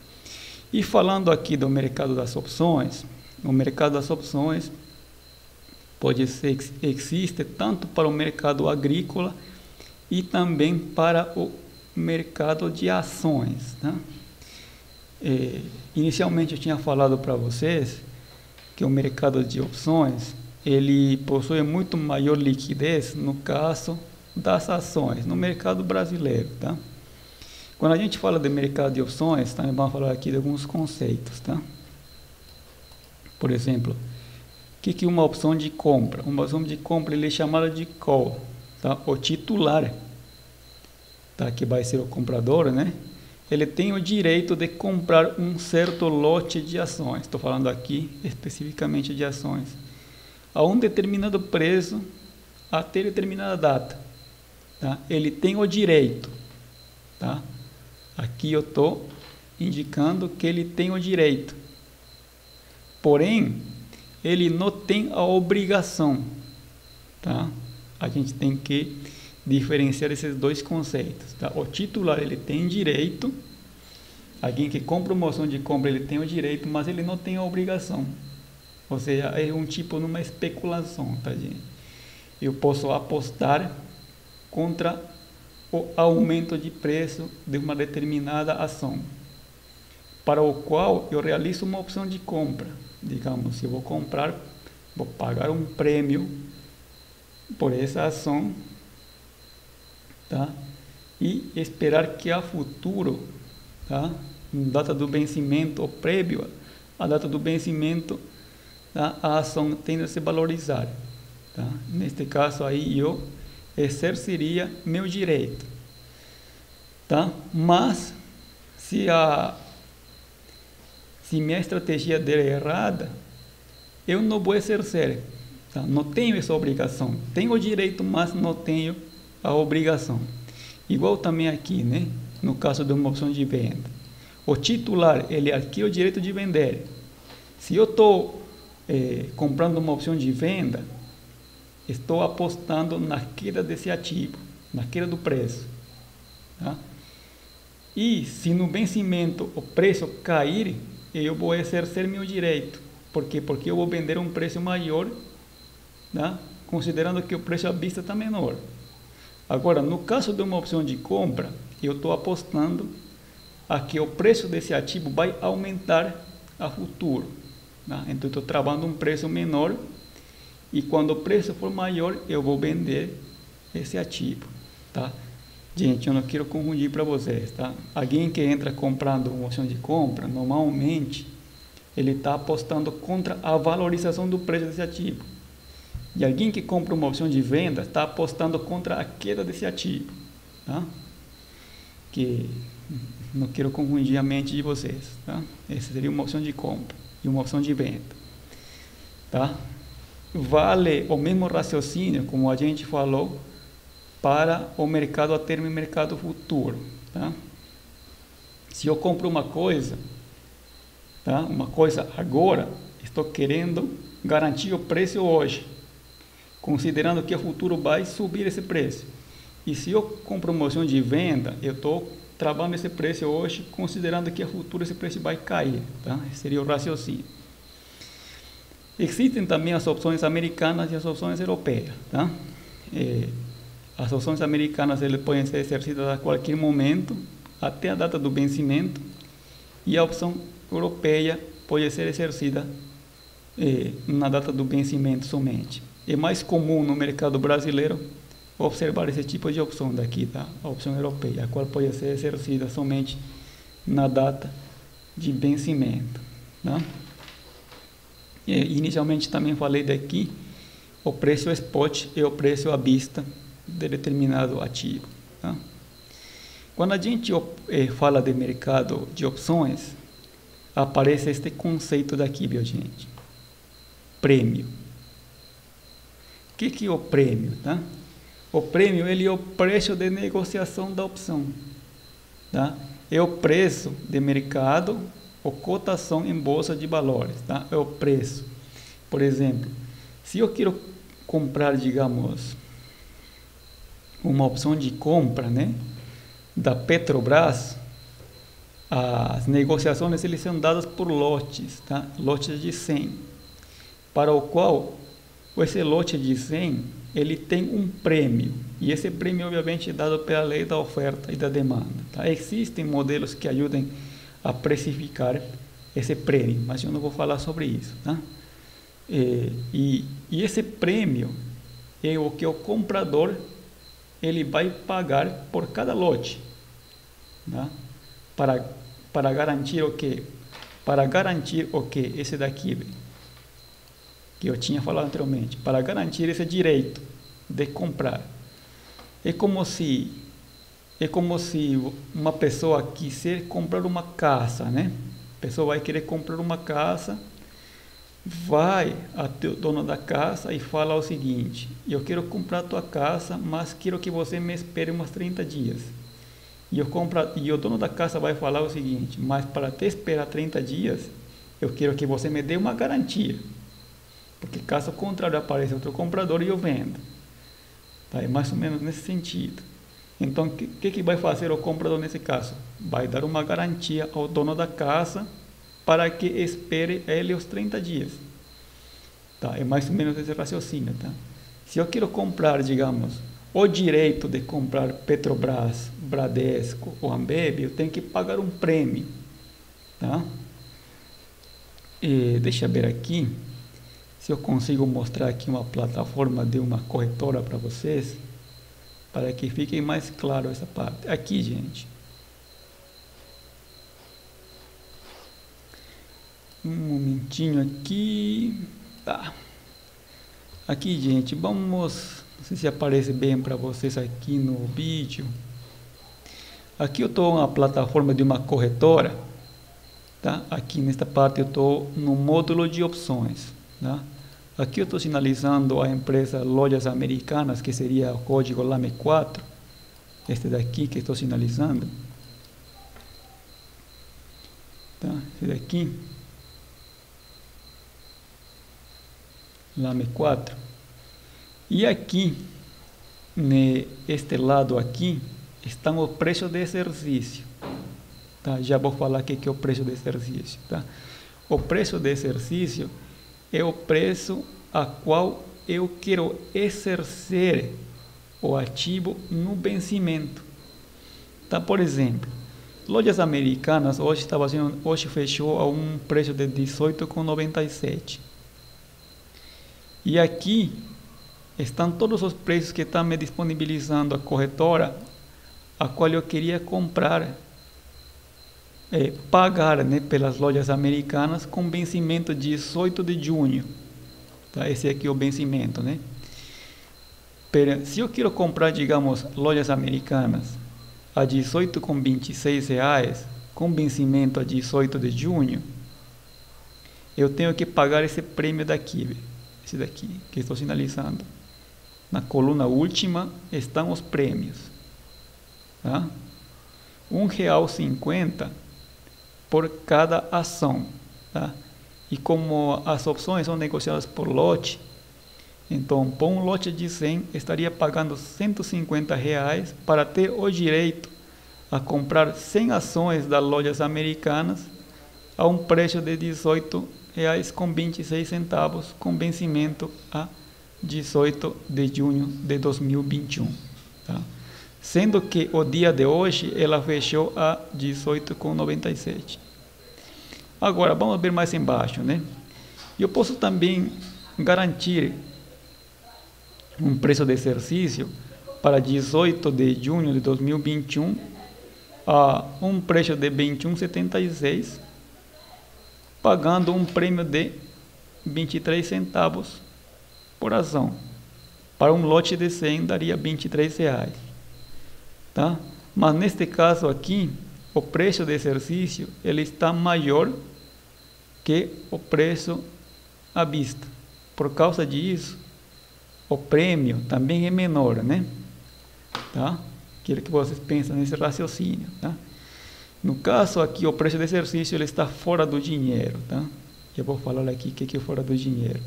E falando aqui do mercado das opções, o mercado das opções pode ser existe tanto para o mercado agrícola e também para o mercado de ações. Tá? Inicialmente eu tinha falado para vocês que o mercado de opções ele possui muito maior liquidez no caso das ações no mercado brasileiro, tá? Quando a gente fala de mercado de opções, também vamos falar aqui de alguns conceitos, tá? Por exemplo, o que é uma opção de compra? Uma opção de compra ele é chamada de call, tá? O titular, tá? Que vai ser o comprador, né? Ele tem o direito de comprar um certo lote de ações. Estou falando aqui especificamente de ações a um determinado preço até determinada data. Tá? Ele tem o direito, tá? Aqui eu estou indicando que ele tem o direito, porém ele não tem a obrigação, tá? A gente tem que diferenciar esses dois conceitos, tá? O titular ele tem direito, alguém que compra uma opção de compra ele tem o direito, mas ele não tem a obrigação, ou seja, é um tipo numa especulação, tá, gente? Eu posso apostar contra o aumento de preço de uma determinada ação, para o qual eu realizo uma opção de compra. Digamos, eu vou comprar, vou pagar um prêmio por essa ação, tá? E esperar que a futuro, tá? Data do vencimento ou prévio à data do vencimento, tá? A ação tende a se valorizar, tá? Neste caso aí eu exerceria meu direito, tá? Mas se minha estratégia der errada, eu não vou exercer, tá? Não tenho essa obrigação. Tenho o direito, mas não tenho a obrigação. Igual também aqui, né? No caso de uma opção de venda, o titular ele adquire o direito de vender. Se eu estou comprando uma opção de venda, estou apostando na queda desse ativo, na queda do preço, tá? E se no vencimento o preço cair, eu vou exercer meu direito. Por quê? Porque eu vou vender um preço maior, tá? Considerando que o preço à vista está menor. Agora, no caso de uma opção de compra, eu estou apostando a que o preço desse ativo vai aumentar a futuro, tá? Então, estou travando um preço menor. E quando o preço for maior, eu vou vender esse ativo, tá? Gente, eu não quero confundir para vocês, tá? Alguém que entra comprando uma opção de compra, normalmente, ele está apostando contra a valorização do preço desse ativo. E alguém que compra uma opção de venda está apostando contra a queda desse ativo. Tá? Que não quero confundir a mente de vocês. Tá? Essa seria uma opção de compra e uma opção de venda. Tá? Vale o mesmo raciocínio, como a gente falou, para o mercado a termo e mercado futuro. Tá? Se eu compro uma coisa, tá? Uma coisa agora, estou querendo garantir o preço hoje, considerando que o futuro vai subir esse preço. E se eu compro uma opção de venda, eu estou travando esse preço hoje, considerando que no futuro esse preço vai cair. Tá? Esse seria o raciocínio. Existem também as opções americanas e as opções europeias. Tá? As opções americanas elas podem ser exercidas a qualquer momento, até a data do vencimento, e a opção europeia pode ser exercida na data do vencimento somente. É mais comum no mercado brasileiro observar esse tipo de opção daqui, tá? A opção europeia, a qual pode ser exercida somente na data de vencimento. Tá? Inicialmente também falei daqui, o preço spot é o preço à vista de determinado ativo. Tá? Quando a gente fala de mercado de opções, aparece este conceito daqui, viu, gente? Prêmio. O que é o prêmio? Tá? O prêmio ele é o preço de negociação da opção. Tá? É o preço de mercado ou cotação em bolsa de valores. Tá? É o preço. Por exemplo, se eu quero comprar, digamos, uma opção de compra, né, da Petrobras, as negociações eles são dadas por lotes, tá? Lotes de 100, para o qual esse lote de 100 ele tem um prêmio, e esse prêmio obviamente é dado pela lei da oferta e da demanda. Tá? Existem modelos que ajudem a precificar esse prêmio, mas eu não vou falar sobre isso. Tá? E esse prêmio é o que o comprador ele vai pagar por cada lote. Tá? Para garantir o quê? Para garantir o quê? Esse daqui que eu tinha falado anteriormente, para garantir esse direito de comprar. É como se uma pessoa quiser comprar uma casa, né? A pessoa vai querer comprar uma casa, vai até o dono da casa e fala o seguinte: eu quero comprar a tua casa, mas quero que você me espere uns 30 dias. E o dono da casa vai falar o seguinte: mas para te esperar 30 dias, eu quero que você me dê uma garantia. Porque caso contrário apareça outro comprador e eu vendo. Tá? É mais ou menos nesse sentido. Então, o que vai fazer o comprador nesse caso? Vai dar uma garantia ao dono da casa para que espere ele os 30 dias. Tá? É mais ou menos esse raciocínio. Tá? Se eu quero comprar, digamos, o direito de comprar Petrobras, Bradesco ou Ambev, eu tenho que pagar um prêmio. Tá? Deixa eu ver aqui se eu consigo mostrar aqui uma plataforma de uma corretora para vocês, para que fique mais claro essa parte. Aqui, gente. Um momentinho aqui. Tá. Aqui, gente, vamos... Não sei se aparece bem para vocês aqui no vídeo. Aqui eu estou na plataforma de uma corretora. Tá? Aqui nesta parte eu estou no módulo de opções. Tá? Aqui eu estou sinalizando a empresa Lojas Americanas, que seria o código LAME4. Este daqui que estou sinalizando. Tá? Esse daqui. LAME4. E aqui, neste lado aqui, estão os preços de exercício. Tá? Já vou falar o que é o preço de exercício. Tá? O preço de exercício é o preço a qual eu quero exercer o ativo no vencimento. Tá? Por exemplo, Lojas Americanas hoje fechou a um preço de 18,97. E aqui estão todos os preços que está me disponibilizando a corretora, a qual eu queria comprar, pagar, né, pelas Lojas Americanas com vencimento de 18 de junho. tá? Esse aqui é o vencimento, né? Se eu quero comprar, digamos, lojas americanas a R$18,26, com vencimento a 18 de junho, eu tenho que pagar esse prêmio daqui, esse daqui, que estou sinalizando. Na coluna última estão os prêmios, tá? R$1,50 por cada ação, tá? E como as opções são negociadas por lote, então, por um lote de 100, estaria pagando R$150 para ter o direito a comprar 100 ações das lojas americanas a um preço de R$18,26, com vencimento a 18 de junho de 2021. Tá? Sendo que o dia de hoje ela fechou a 18,97. Agora, vamos ver mais embaixo, né? Eu posso também garantir um preço de exercício para 18 de junho de 2021 a um preço de 21,76, pagando um prêmio de 23 centavos por ação. Para um lote de 100 daria R$23, tá? Mas neste caso aqui, o preço de exercício ele está maior que o preço à vista. Por causa disso, o prêmio também é menor, né? Tá? Quero que vocês pensem nesse raciocínio, tá? No caso aqui, o preço de exercício ele está fora do dinheiro, tá? Eu vou falar aqui o que é fora do dinheiro.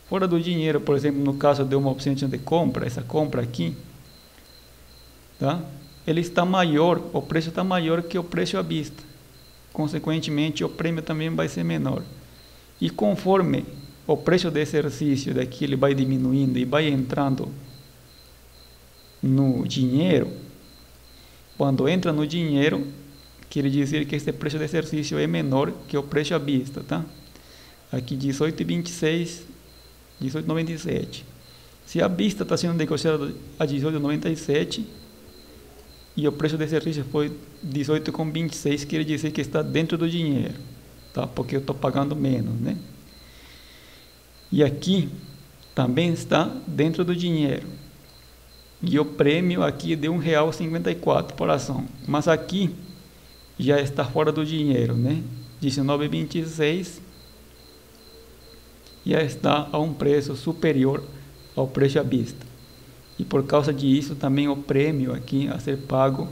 Fora do dinheiro, por exemplo, no caso de uma opção de compra, essa compra aqui, tá? Ele está maior, o preço está maior que o preço à vista. Consequentemente, o prêmio também vai ser menor. E conforme o preço de exercício daqui ele vai diminuindo e vai entrando no dinheiro, quando entra no dinheiro, quer dizer que este preço de exercício é menor que o preço à vista, tá? Aqui 18,26, 18,97. Se a vista está sendo negociada a 18,97 e o preço de exercício foi 18,26, quer dizer que está dentro do dinheiro, tá? Porque eu estou pagando menos, né? E aqui também está dentro do dinheiro. E o prêmio aqui é de R$1,54 por ação. Mas aqui já está fora do dinheiro, né? 19,26 já está a um preço superior ao preço à vista. E por causa disso também o prêmio aqui a ser pago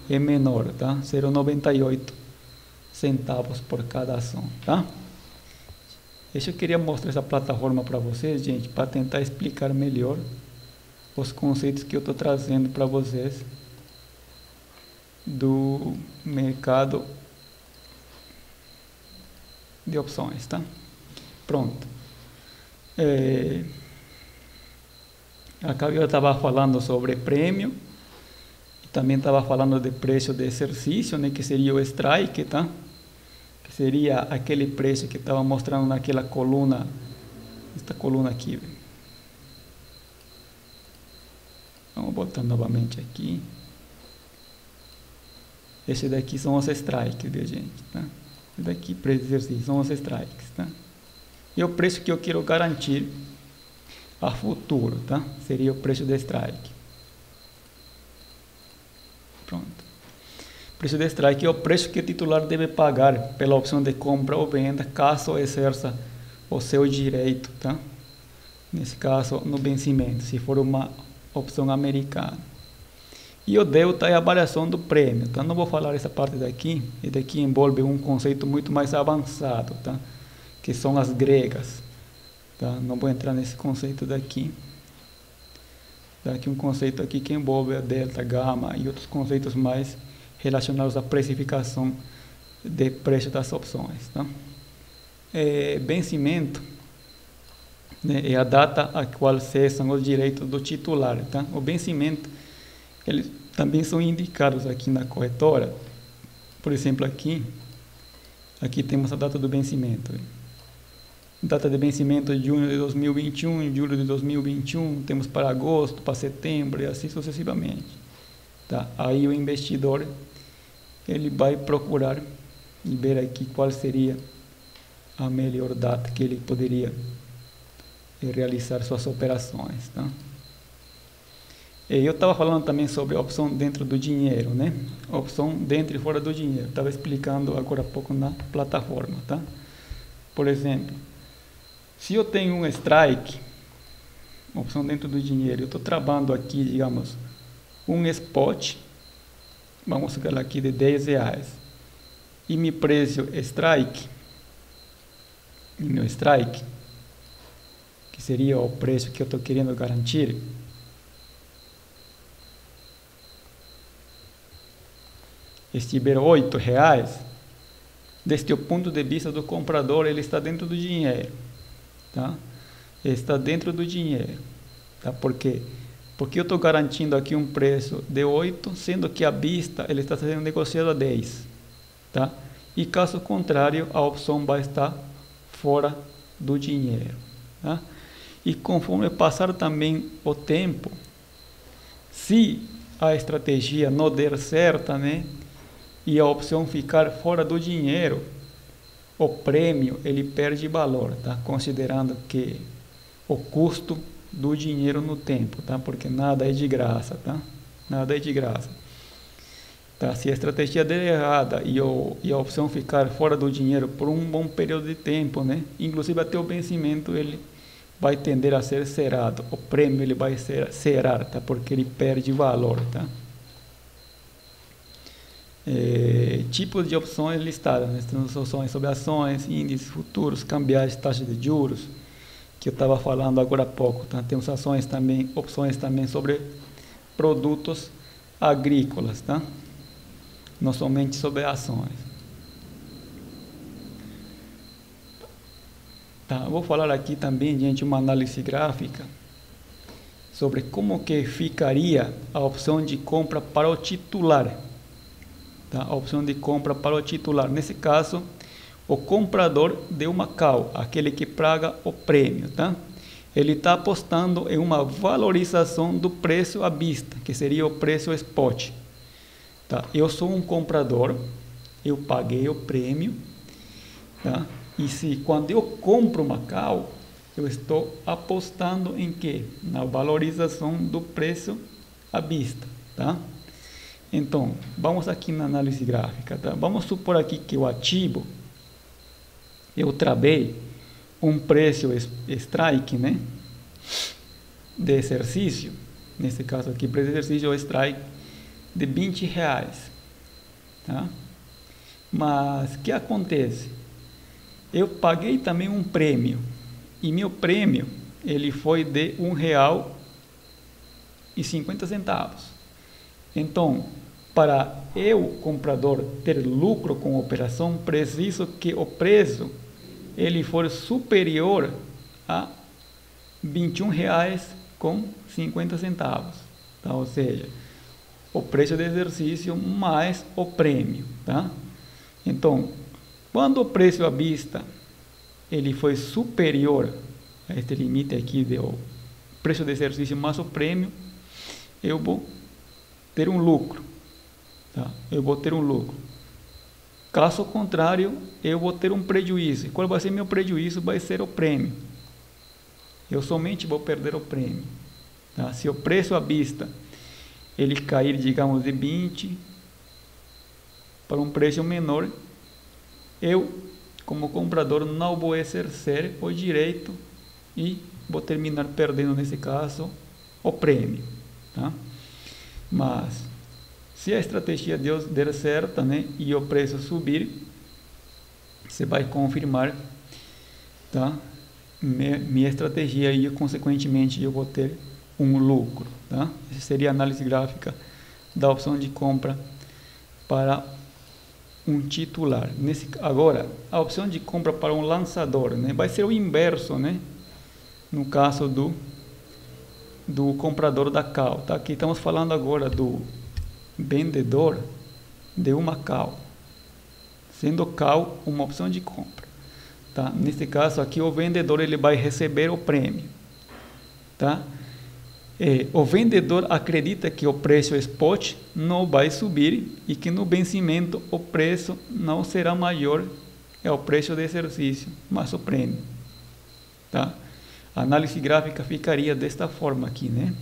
é menor, tá? 0,98 centavos por cada ação, tá? Eu queria mostrar essa plataforma para vocês, gente, para tentar explicar melhor os conceitos que eu estou trazendo para vocês do mercado de opções, tá? Pronto. Eu estava falando sobre prêmio e também estava falando de preço de exercício, né, que seria o strike, tá? Seria aquele preço que estava mostrando naquela coluna, esta coluna aqui. Vamos botar novamente aqui. Esse daqui são os strikes, viu, gente? Tá? Esse daqui, preço de exercício, são os strikes, tá? E o preço que eu quero garantir a futuro, tá? Seria o preço de strike. Pronto. O preço de strike é o preço que o titular deve pagar pela opção de compra ou venda, caso exerça o seu direito, tá? Nesse caso, no vencimento, se for uma opção americana. E o delta é a variação do prêmio, tá? Não vou falar essa parte daqui, e daqui envolve um conceito muito mais avançado, tá? Que são as gregas, tá? Não vou entrar nesse conceito daqui. Daqui um conceito aqui que envolve a delta, gama e outros conceitos mais relacionados à precificação de preço das opções, tá? Vencimento, né, é a data a qual cessam os direitos do titular, tá? O vencimento, eles também são indicados aqui na corretora. Por exemplo, aqui temos a data do vencimento. Data de vencimento de junho de 2021, julho de 2021, temos para agosto, para setembro e assim sucessivamente. Tá? Aí o investidor ele vai procurar e ver aqui qual seria a melhor data que ele poderia realizar suas operações, tá? Eu estava falando também sobre a opção dentro do dinheiro, né? Opção dentro e fora do dinheiro. Estava explicando agora há pouco na plataforma, tá? Por exemplo, se eu tenho um strike, opção dentro do dinheiro, eu estou trabalhando aqui, digamos, um spot, vamos pegar aqui de R$10, e meu preço strike, que seria o preço que eu estou querendo garantir, estiver R$8, desde o ponto de vista do comprador, ele está dentro do dinheiro, tá? Está dentro do dinheiro, tá? Por quê? Porque eu estou garantindo aqui um preço de 8, sendo que à vista ele está sendo negociado a 10, tá? E caso contrário, a opção vai estar fora do dinheiro, tá? E conforme passar também o tempo, se a estratégia não der certo, né, e a opção ficar fora do dinheiro, o prêmio ele perde valor, tá? Considerando que o custo do dinheiro no tempo, tá? Porque nada é de graça, tá? Nada é de graça. Tá? Se a estratégia der errada e a opção ficar fora do dinheiro por um bom período de tempo, né? Inclusive até o vencimento ele vai tender a ser zerado. O prêmio ele vai ser zerar, tá? Porque ele perde valor, tá? Tipos de opções listadas, né? Temos opções sobre ações, índices, futuros, cambiais, taxas de juros, que eu estava falando agora há pouco, tá? Temos opções também sobre produtos agrícolas, tá? Não somente sobre ações. Tá? Vou falar aqui também, diante de uma análise gráfica, sobre como que ficaria a opção de compra para o titular. Tá? A opção de compra para o titular. Nesse caso, o comprador de uma call, aquele que paga o prêmio, tá? Ele está apostando em uma valorização do preço à vista, que seria o preço spot. Tá? Eu sou um comprador, eu paguei o prêmio, tá? E se quando eu compro uma call, eu estou apostando em quê? Na valorização do preço à vista, tá? Então, vamos aqui na análise gráfica, tá? Vamos supor aqui que o ativo, eu travei um preço strike, né? De exercício, nesse caso aqui, preço de exercício é o strike de R$20, tá? Mas o que acontece? Eu paguei também um prêmio, e meu prêmio ele foi de R$1,50. Então, para eu, comprador, ter lucro com a operação, preciso que o preço ele for superior a R$21,50, tá? Ou seja, o preço de exercício mais o prêmio, tá? Então, quando o preço à vista ele foi superior a este limite aqui do preço de exercício mais o prêmio, eu vou ter um lucro, tá? Eu vou ter um lucro. Caso contrário, eu vou ter um prejuízo. Qual vai ser meu prejuízo? Vai ser o prêmio. Eu somente vou perder o prêmio, tá? Se o preço à vista ele cair, digamos, de 20 para um preço menor, eu, como comprador, não vou exercer o direito e vou terminar perdendo, nesse caso, o prêmio, tá? Mas, se a estratégia der certo, né, e o preço subir, você vai confirmar, tá? Minha estratégia e, consequentemente, eu vou ter um lucro, tá? Essa seria a análise gráfica da opção de compra para um titular. Agora, a opção de compra para um lançador, né, vai ser o inverso, né? No caso do comprador da call, tá? Aqui estamos falando agora do vendedor de uma call, sendo call uma opção de compra, tá? Nesse caso aqui, o vendedor ele vai receber o prêmio, tá? O vendedor acredita que o preço spot não vai subir e que no vencimento o preço não será maior ao preço de exercício, mas o prêmio, tá? A análise gráfica ficaria desta forma aqui, né?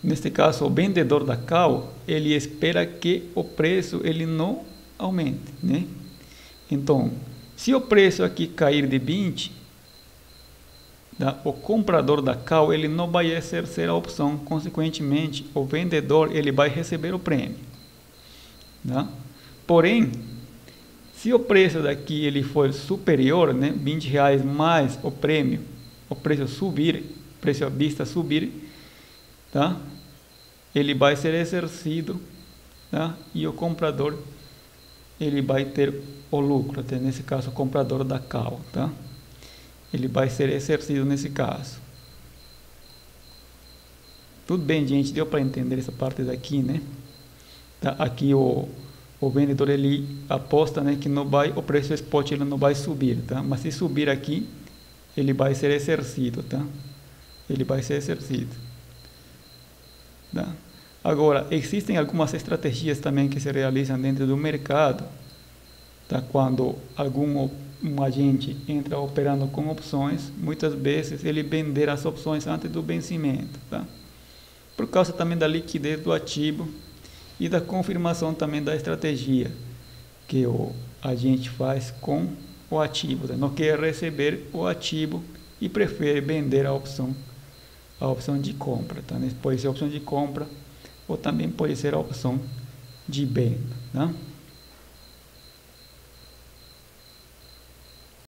Neste caso, o vendedor da call, ele espera que o preço ele não aumente, né? Então, se o preço aqui cair de 20, o comprador da call ele não vai exercer a opção, consequentemente, o vendedor ele vai receber o prêmio. Tá? Porém, se o preço daqui ele for superior, né, R$20 mais o prêmio, o preço subir, o preço à vista subir, tá? Ele vai ser exercido, tá? E o comprador ele vai ter o lucro, até nesse caso o comprador da call, tá? Ele vai ser exercido nesse caso. Tudo bem, gente? Deu para entender essa parte daqui, né? Tá? Aqui o vendedor ele aposta, né, que não vai, o preço spot ele não vai subir, tá? Mas se subir aqui, ele vai ser exercido, tá? Ele vai ser exercido. Tá? Agora, existem algumas estratégias também que se realizam dentro do mercado, tá? Quando um agente entra operando com opções, muitas vezes ele vender as opções antes do vencimento, tá? Por causa também da liquidez do ativo e da confirmação também da estratégia que o agente faz com o ativo, tá? Não quer receber o ativo e prefere vender a opção de compra, tá? Pode ser a opção de compra ou também pode ser a opção de venda, tá?